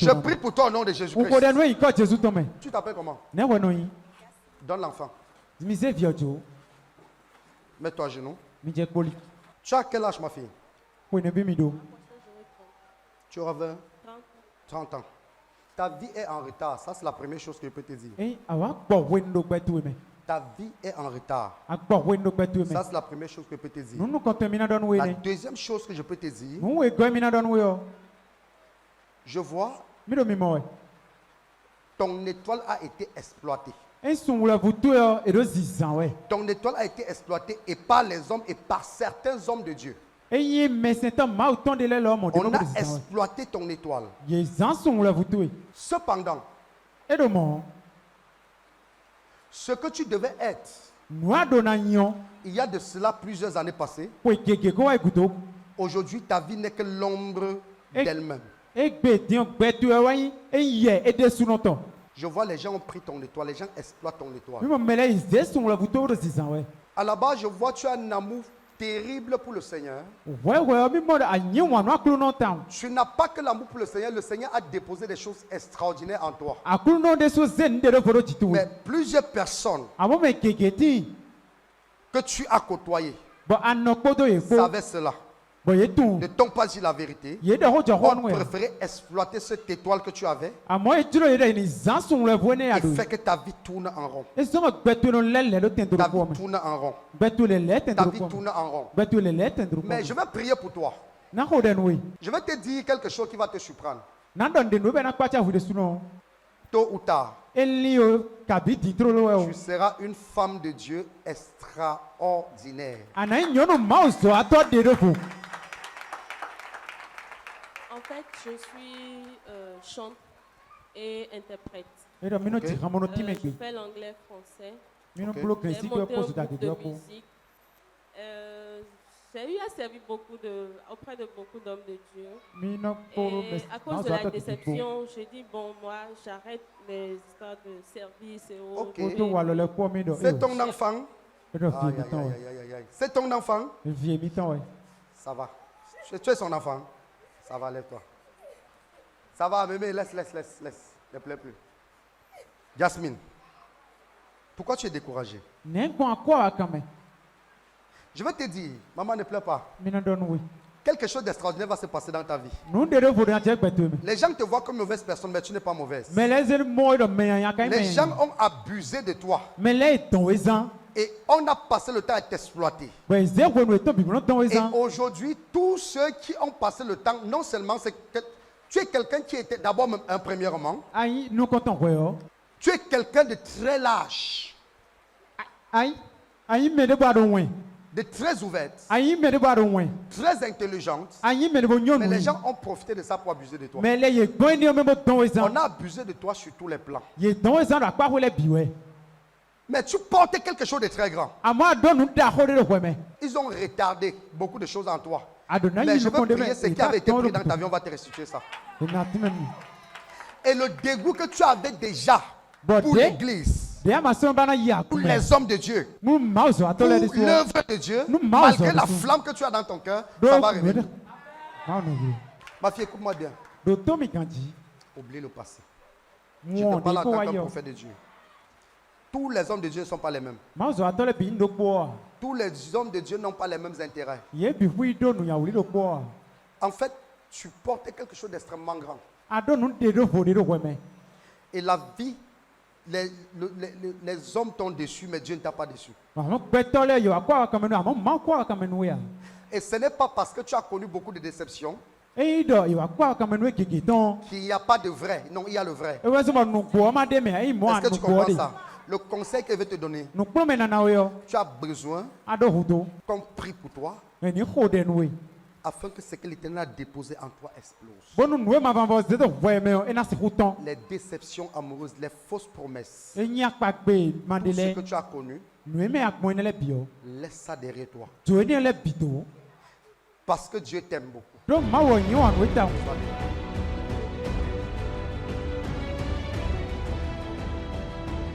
Je prie pour toi au nom de Jésus-Christ. Tu t'appelles comment? Donne l'enfant. Mets-toi à genoux. Tu as quel âge, ma fille? Tu auras 20, 30 ans. Ta vie est en retard. Ça, c'est la première chose que je peux te dire. Ta vie est en retard. Ça, c'est la première chose que je peux te dire. La deuxième chose que je peux te dire, je vois ton étoile a été exploitée. Ton étoile a été exploitée et par les hommes et par certains hommes de Dieu. On a exploité ton étoile. Cependant, ce que tu devais être, il y a de cela plusieurs années passées, aujourd'hui ta vie n'est que l'ombre d'elle-même. Je vois les gens ont pris ton étoile, les gens exploitent ton étoile. À la base, je vois tu as un amour terrible pour le Seigneur. Tu n'as pas que l'amour pour le Seigneur a déposé des choses extraordinaires en toi. Mais plusieurs personnes que tu as côtoyées savaient cela. Ne t'ont pas dit la vérité. On préférait exploiter cette étoile que tu avais et faire que ta vie tourne en rond. Ta vie tourne en rond. Ta vie tourne en rond. Mais je vais prier pour toi. Je vais te dire quelque chose qui va te surprendre. Tôt ou tard, tu seras une femme de Dieu extraordinaire. En fait, je suis chante et interprète. Okay. Je fais l'anglais français. J'ai monté un groupe de musique. J'ai eu à servir auprès de beaucoup d'hommes de Dieu. Et à cause de la déception, j'ai dit, bon, moi, j'arrête les histoires de service et autres. Okay. C'est ton enfant? C'est ton enfant? Ça va. Tu es son enfant? Ça va, lève-toi. Ça va, mémé, laisse. Ne plaît plus. Jasmine, pourquoi tu es découragée? Je vais te dire, maman, ne pleure pas. Quelque chose d'extraordinaire va se passer dans ta vie. Les gens te voient comme une mauvaise personne, mais tu n'es pas mauvaise. Les gens ont abusé de toi. Et on a passé le temps à t'exploiter. Et aujourd'hui, tous ceux qui ont passé le temps, non seulement c'est que tu es quelqu'un qui était d'abord un premièrement, tu es quelqu'un de très lâche, de très ouverte, très intelligente, mais les gens ont profité de ça pour abuser de toi. On a abusé de toi sur tous les plans. Mais tu portais quelque chose de très grand. Ils ont retardé beaucoup de choses en toi. Mais je veux prier ce qui avait été pris dans ta vie, on va te restituer ça. Et le dégoût que tu avais déjà pour l'église, pour les hommes de Dieu, pour l'œuvre de Dieu, malgré la flamme que tu as dans ton cœur, ça va revenir. Ma fille, écoute-moi bien. Oublie le passé. Je te parle en tant que prophète de Dieu. Tous les hommes de Dieu ne sont pas les mêmes. Tous les hommes de Dieu n'ont pas les mêmes intérêts. En fait, tu portais quelque chose d'extrêmement grand. Et la vie, les hommes t'ont déçu, mais Dieu ne t'a pas déçu. Et ce n'est pas parce que tu as connu beaucoup de déceptions qu'il n'y a pas de vrai. Non, il y a le vrai. Est-ce que tu comprends ça? Le conseil que je vais te donner, tu as besoin qu'on prie pour toi afin que ce que l'Éternel a déposé en toi explose. Les déceptions amoureuses, les fausses promesses, tout ce que tu as connu, laisse ça derrière toi. Parce que Dieu t'aime beaucoup.